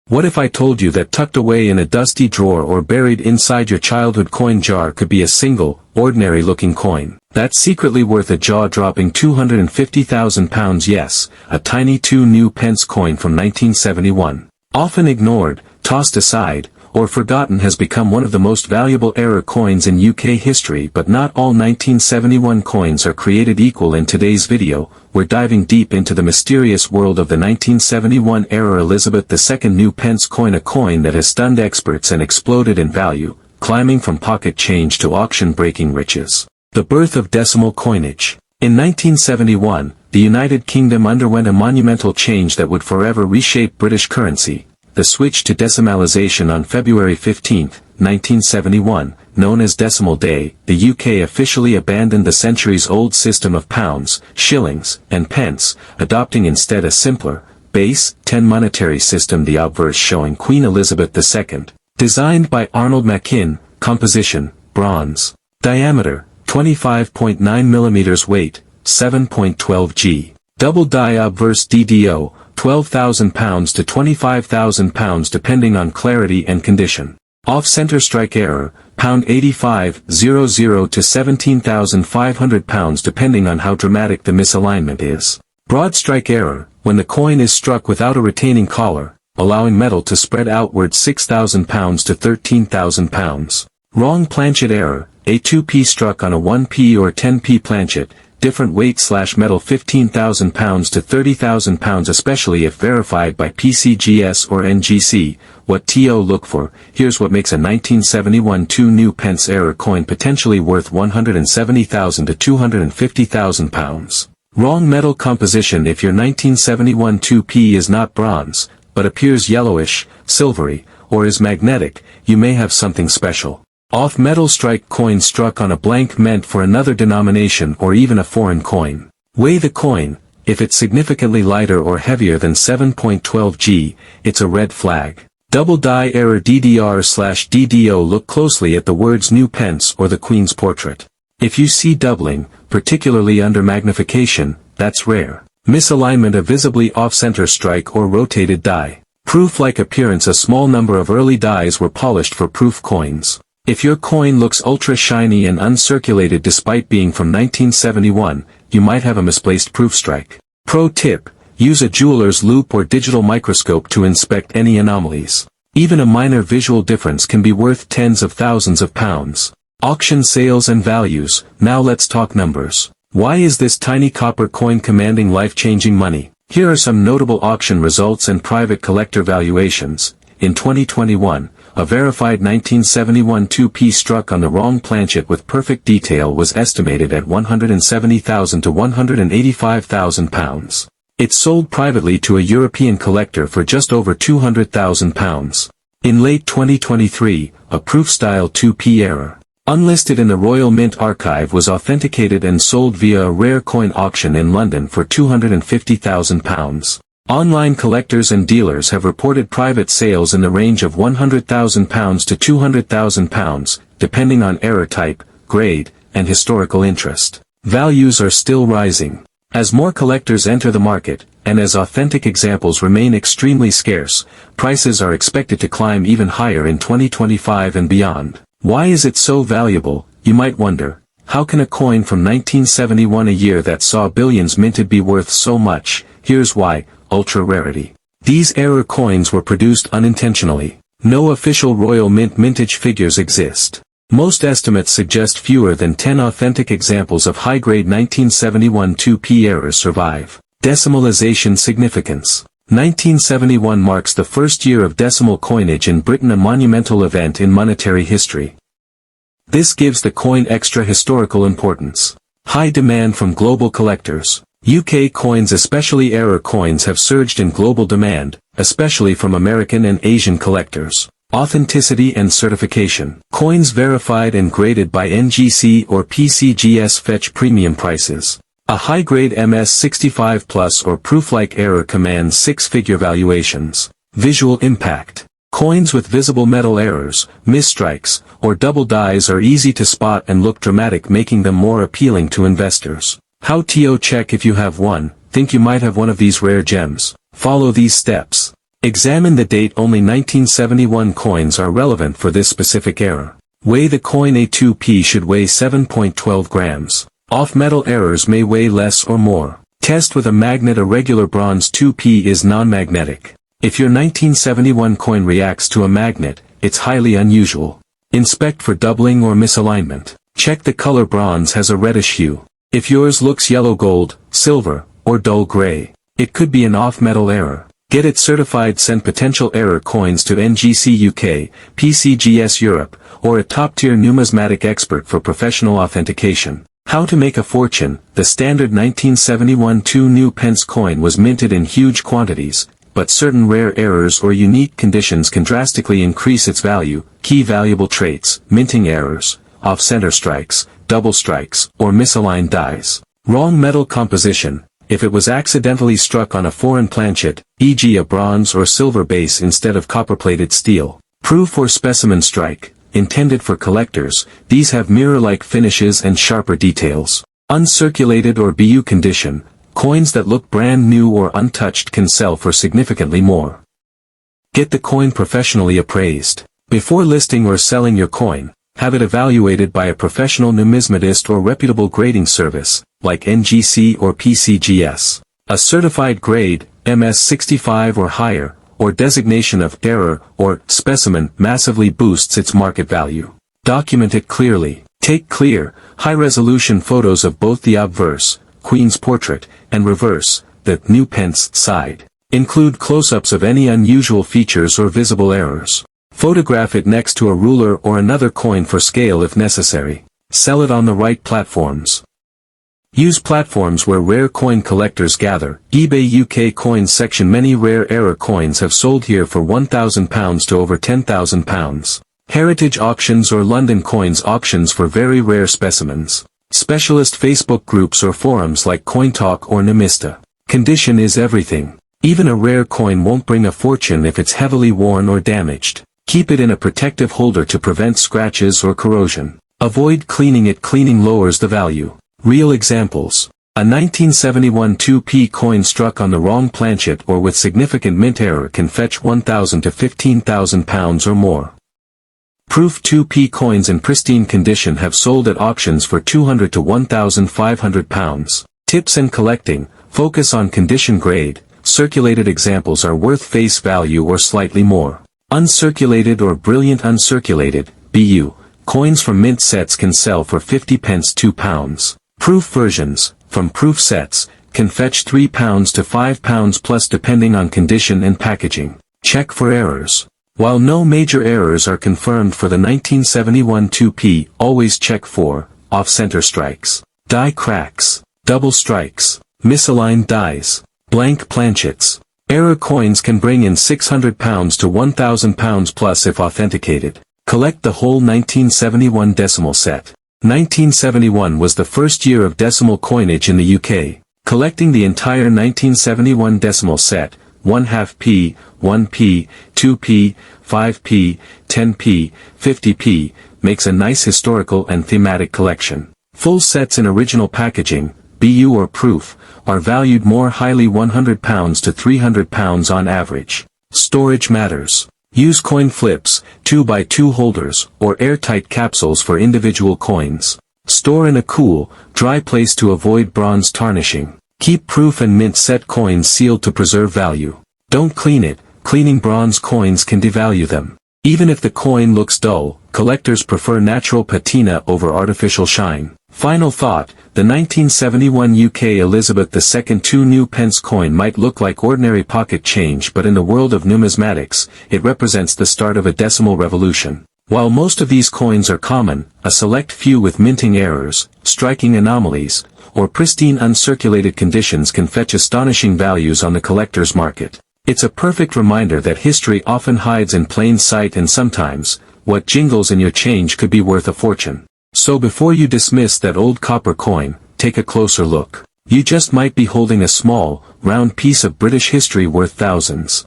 What if I told you that tucked away in a dusty drawer or buried inside your childhood coin jar could be a single, ordinary-looking coin that's secretly worth a jaw-dropping £250,000? Yes, a tiny 2 pence coin from 1971. Often ignored, tossed aside, or forgotten, has become one of the most valuable era coins in UK history. But not all 1971 coins are created equal. In today's video, we're diving deep into the mysterious world of the 1971 era Elizabeth II new pence coin, a coin that has stunned experts and exploded in value, climbing from pocket change to auction-breaking riches. The birth of decimal coinage. In 1971, the United Kingdom underwent a monumental change that would forever reshape British currency. The switch to decimalization on February 15, 1971, known as Decimal Day. The UK officially abandoned the centuries-old system of pounds, shillings, and pence, adopting instead a simpler, base 10 monetary system. The obverse showing Queen Elizabeth II. Designed by Arnold Machin. Composition, bronze. Diameter, 25.9 mm. Weight, 7.12 g. Double die obverse DDO, £12,000 to £25,000 depending on clarity and condition. Off-center strike error, £85,000 to £17,500 depending on how dramatic the misalignment is. Broad strike error, when the coin is struck without a retaining collar, allowing metal to spread outward, £6,000 to £13,000. Wrong planchet error, a 2p struck on a 1p or 10p planchet, different weight/metal, £15,000 to £30,000, especially if verified by PCGS or NGC. What to look for? Here's what makes a 1971 2 pence era coin potentially worth £170,000 to £250,000. Wrong metal composition. If your 1971 2p is not bronze, but appears yellowish, silvery, or is magnetic, you may have something special. Off metal strike coin struck on a blank meant for another denomination or even a foreign coin. Weigh the coin. If it's significantly lighter or heavier than 7.12 g, it's a red flag. Double die error DDR/DDO. Look closely at the words new pence or the Queen's portrait. If you see doubling, particularly under magnification, that's rare. Misalignment, a visibly off-center strike or rotated die. Proof-like appearance. A small number of early dies were polished for proof coins. If your coin looks ultra shiny and uncirculated despite being from 1971, you might have a misplaced proof strike. Pro tip: use a jeweler's loupe or digital microscope to inspect any anomalies. Even a minor visual difference can be worth tens of thousands of pounds. Auction sales and values. Now let's talk numbers. Why is this tiny copper coin commanding life-changing money? Here are some notable auction results and private collector valuations. In 2021, a verified 1971 2p struck on the wrong planchet with perfect detail was estimated at £170,000 to £185,000. It sold privately to a European collector for just over £200,000. In late 2023, a proof-style 2p error, unlisted in the Royal Mint Archive, was authenticated and sold via a rare coin auction in London for £250,000. Online collectors and dealers have reported private sales in the range of £100,000 to £200,000, depending on error type, grade, and historical interest. Values are still rising. As more collectors enter the market, and as authentic examples remain extremely scarce, prices are expected to climb even higher in 2025 and beyond. Why is it so valuable, you might wonder? How can a coin from 1971, a year that saw billions minted, be worth so much? Here's why: ultra rarity. These error coins were produced unintentionally. No official Royal Mint mintage figures exist. Most estimates suggest fewer than 10 authentic examples of high-grade 1971 2p errors survive. Decimalization significance. 1971 marks the first year of decimal coinage in Britain, a monumental event in monetary history. This gives the coin extra historical importance. High demand from global collectors. UK coins, especially error coins, have surged in global demand, especially from American and Asian collectors. Authenticity and certification. Coins verified and graded by NGC or PCGS fetch premium prices. A high-grade MS65 Plus or proof-like error commands six-figure valuations. Visual impact. Coins with visible metal errors, misstrikes, or double dies are easy to spot and look dramatic, making them more appealing to investors. How to check if you have one? Think you might have one of these rare gems? Follow these steps. Examine the date. Only 1971 coins are relevant for this specific error. Weigh the coin. A2P should weigh 7.12 grams. Off-metal errors may weigh less or more. Test with a magnet. A regular bronze 2P is non-magnetic. If your 1971 coin reacts to a magnet, it's highly unusual. Inspect for doubling or misalignment. Check the color. Bronze has a reddish hue. If yours looks yellow gold, silver, or dull gray, it could be an off-metal error. Get it certified. Send potential error coins to NGC UK, PCGS Europe, or a top-tier numismatic expert for professional authentication. How to make a fortune. The standard 1971 2 new pence coin was minted in huge quantities, but certain rare errors or unique conditions can drastically increase its value. Key valuable traits: minting errors, off-center strikes, double strikes, or misaligned dies. Wrong metal composition. If it was accidentally struck on a foreign planchet, e.g. a bronze or silver base instead of copper-plated steel. Proof or specimen strike. Intended for collectors, these have mirror-like finishes and sharper details. Uncirculated or BU condition. Coins that look brand new or untouched can sell for significantly more. Get the coin professionally appraised. Before listing or selling your coin, have it evaluated by a professional numismatist or reputable grading service, like NGC or PCGS. A certified grade, MS65 or higher, or designation of error or specimen massively boosts its market value. Document it clearly. Take clear, high-resolution photos of both the obverse, Queen's portrait, and reverse, the new pence side. Include close-ups of any unusual features or visible errors. Photograph it next to a ruler or another coin for scale if necessary. Sell it on the right platforms. Use platforms where rare coin collectors gather. eBay UK coins section. Many rare error coins have sold here for £1,000 to over £10,000. Heritage auctions or London coins auctions for very rare specimens. Specialist Facebook groups or forums like CoinTalk or Numista. Condition is everything. Even a rare coin won't bring a fortune if it's heavily worn or damaged. Keep it in a protective holder to prevent scratches or corrosion. Avoid cleaning it. Cleaning lowers the value. Real examples. A 1971 2p coin struck on the wrong planchet or with significant mint error can fetch £1,000 to £15,000 or more. Proof 2p coins in pristine condition have sold at auctions for £200 to £1,500. Tips and collecting. Focus on condition. Grade. Circulated examples are worth face value or slightly more. Uncirculated or brilliant uncirculated, BU, coins from mint sets can sell for 50 pence £2. Proof versions, from proof sets, can fetch £3 to £5 plus depending on condition and packaging. Check for errors. While no major errors are confirmed for the 1971 2p, always check for off-center strikes, die cracks, double strikes, misaligned dies, blank planchets. Error coins can bring in £600 to £1,000 plus if authenticated. Collect the whole 1971 decimal set. 1971 was the first year of decimal coinage in the UK. Collecting the entire 1971 decimal set, 1/2p, 1p, 2p, 5p, 10p, 50p, makes a nice historical and thematic collection. Full sets in original packaging, BU or proof, are valued more highly, £100 to £300 on average. Storage matters. Use coin flips, 2x2 holders, or airtight capsules for individual coins. Store in a cool, dry place to avoid bronze tarnishing. Keep proof and mint set coins sealed to preserve value. Don't clean it. Cleaning bronze coins can devalue them. Even if the coin looks dull, collectors prefer natural patina over artificial shine. Final thought, the 1971 UK Elizabeth II 2 new pence coin might look like ordinary pocket change, but in the world of numismatics, it represents the start of a decimal revolution. While most of these coins are common, a select few with minting errors, striking anomalies, or pristine uncirculated conditions can fetch astonishing values on the collector's market. It's a perfect reminder that history often hides in plain sight, and sometimes, what jingles in your change could be worth a fortune. So before you dismiss that old copper coin, take a closer look. You just might be holding a small, round piece of British history worth thousands.